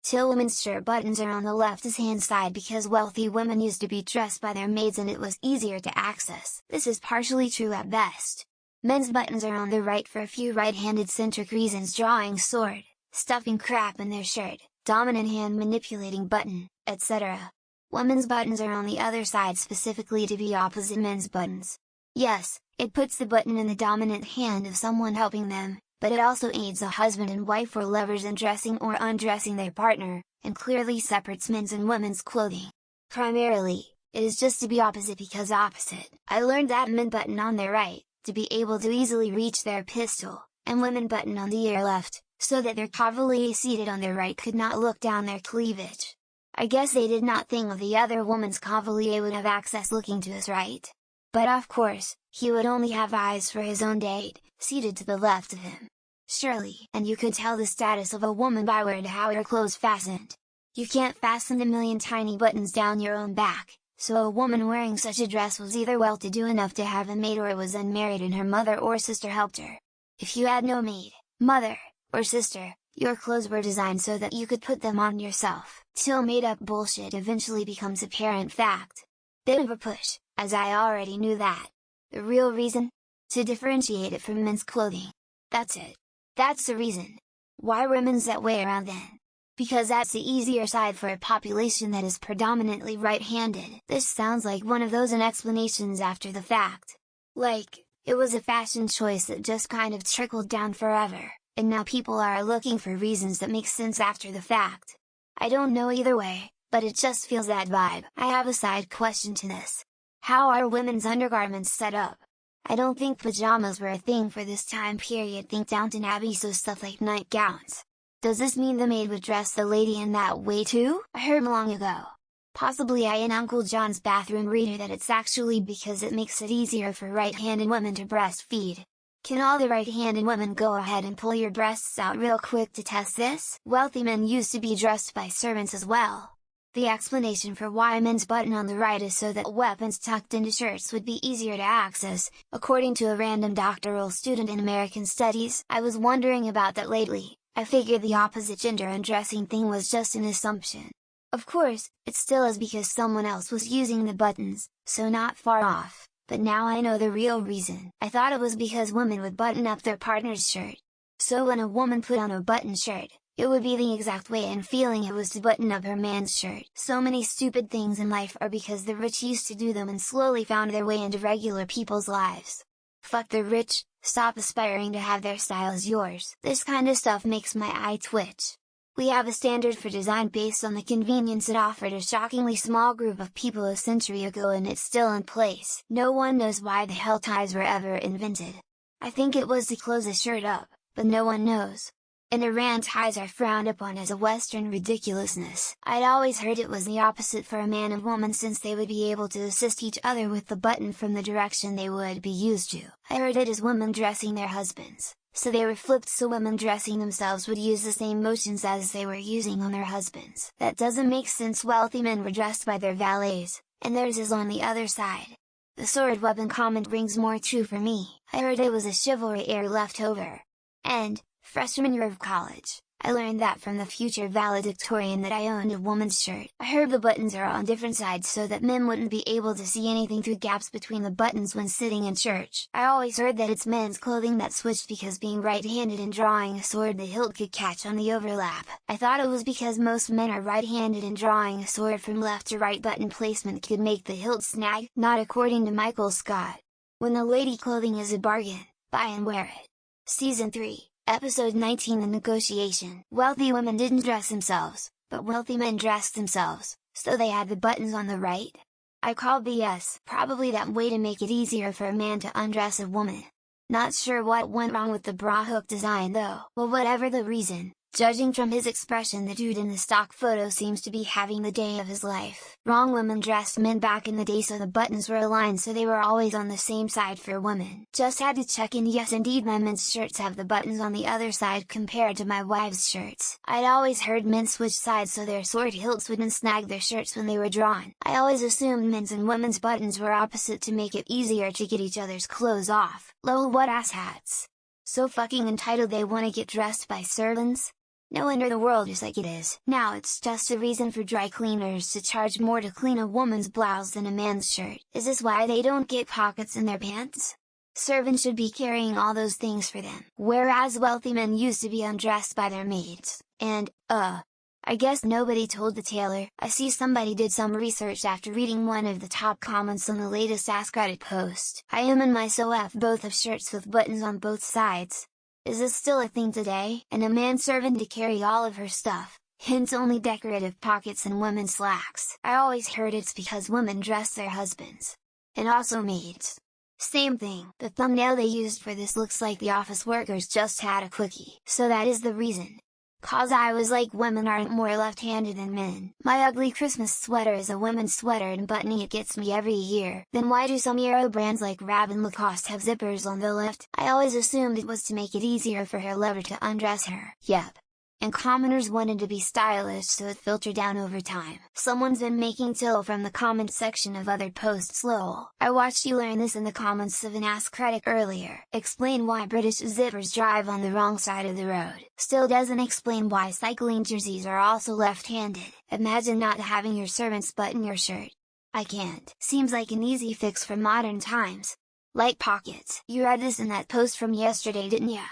TIL Women's shirt buttons are on the left-hand side because wealthy women used to be dressed by their maids and it was easier to access. This is partially true at best. Men's buttons are on the right for a few right-handed centric reasons: drawing sword, stuffing crap in their shirt, dominant hand manipulating button, etc. Women's buttons are on the other side specifically to be opposite men's buttons. Yes, it puts the button in the dominant hand of someone helping them, but it also aids a husband and wife or lovers in dressing or undressing their partner, and clearly separates men's and women's clothing. Primarily, it is just to be opposite because opposite. I learned that men button on their right, to be able to easily reach their pistol, and women button on the ear left, so that their cavalier seated on their right could not look down their cleavage. I guess they did not think of the other woman's cavalier would have access looking to his right. But of course, he would only have eyes for his own date, seated to the left of him. Surely, and you could tell the status of a woman by where and how her clothes fastened. You can't fasten a million tiny buttons down your own back, so a woman wearing such a dress was either well-to-do enough to have a maid or was unmarried and her mother or sister helped her. If you had no maid, mother, or sister, your clothes were designed so that you could put them on yourself, till made-up bullshit eventually becomes apparent fact. Bit of a push, as I already knew that. The real reason? To differentiate it from men's clothing. That's it. That's the reason. Why were men's that way around then? Because that's the easier side for a population that is predominantly right-handed. This sounds like one of those explanations after the fact. Like, it was a fashion choice that just kind of trickled down forever, and now people are looking for reasons that make sense after the fact. I don't know either way, but it just feels that vibe. I have a side question to this. How are women's undergarments set up? I don't think pajamas were a thing for this time period. Think Downton Abbey, so stuff like nightgowns. Does this mean the maid would dress the lady in that way too? I heard long ago, possibly in Uncle John's bathroom reader, that it's actually because it makes it easier for right-handed women to breastfeed. Can all the right-handed women go ahead and pull your breasts out real quick to test this? Wealthy men used to be dressed by servants as well. The explanation for why men's button on the right is so that weapons tucked into shirts would be easier to access, according to a random doctoral student in American Studies. I was wondering about that lately. I figured the opposite gender undressing thing was just an assumption. Of course, it still is because someone else was using the buttons, so not far off, but now I know the real reason. I thought it was because women would button up their partner's shirt. So when a woman put on a button shirt, it would be the exact way and feeling it was to button up her man's shirt. So many stupid things in life are because the rich used to do them and slowly found their way into regular people's lives. Fuck the rich, stop aspiring to have their style as yours. This kind of stuff makes my eye twitch. We have a standard for design based on the convenience it offered a shockingly small group of people a century ago, and it's still in place. No one knows why the hell ties were ever invented. I think it was to close a shirt up, but no one knows. In Iran, ties are frowned upon as a Western ridiculousness. I'd always heard it was the opposite for a man and woman, since they would be able to assist each other with the button from the direction they would be used to. I heard it as women dressing their husbands, so they were flipped, so women dressing themselves would use the same motions as they were using on their husbands. That doesn't make sense. Wealthy men were dressed by their valets, and theirs is on the other side. The sword weapon comment rings more true for me. I heard it was a chivalry era left over. And, freshman year of college, I learned that from the future valedictorian that I owned a woman's shirt. I heard the buttons are on different sides so that men wouldn't be able to see anything through gaps between the buttons when sitting in church. I always heard that it's men's clothing that switched because being right-handed and drawing a sword, the hilt could catch on the overlap. I thought it was because most men are right-handed and drawing a sword from left to right button placement could make the hilt snag. Not according to Michael Scott. When the lady clothing is a bargain, buy and wear it. Season 3. Episode 19, The Negotiation. Wealthy women didn't dress themselves, but wealthy men dressed themselves, so they had the buttons on the right. I call BS. Probably that way to make it easier for a man to undress a woman. Not sure what went wrong with the bra hook design though. Well, whatever the reason, judging from his expression, the dude in the stock photo seems to be having the day of his life. Wrong. Women dressed men back in the day so the buttons were aligned, so they were always on the same side for women. Just had to check in. Yes, indeed, my men's shirts have the buttons on the other side compared to my wife's shirts. I'd always heard men switch sides so their sword hilts wouldn't snag their shirts when they were drawn. I always assumed men's and women's buttons were opposite to make it easier to get each other's clothes off. Lol, what asshats. So fucking entitled they wanna get dressed by servants? No wonder the world is like it is. Now it's just a reason for dry cleaners to charge more to clean a woman's blouse than a man's shirt. Is this why they don't get pockets in their pants? Servants should be carrying all those things for them. Whereas wealthy men used to be undressed by their maids. And, I guess nobody told the tailor. I see somebody did some research after reading one of the top comments on the latest Ask Reddit post. I am and myself both have shirts with buttons on both sides. Is this still a thing today? And a manservant to carry all of her stuff, hence only decorative pockets in women's slacks. I always heard it's because women dress their husbands. And also maids. Same thing. The thumbnail they used for this looks like the office workers just had a quickie. So that is the reason. Cause I was like, women aren't more left-handed than men. My ugly Christmas sweater is a women's sweater and buttoning it gets me every year. Then why do some Euro brands like Rab and Lacoste have zippers on the left? I always assumed it was to make it easier for her lover to undress her. Yep. And commenters wanted to be stylish, so it filtered down over time. Someone's been making TIL from the comments section of other posts. Lol. I watched you learn this in the comments of an Ask Reddit earlier. Explain why British zippers drive on the wrong side of the road. Still doesn't explain why cycling jerseys are also left-handed. Imagine not having your servants button your shirt. I can't. Seems like an easy fix for modern times. Like pockets. You read this in that post from yesterday, didn't ya?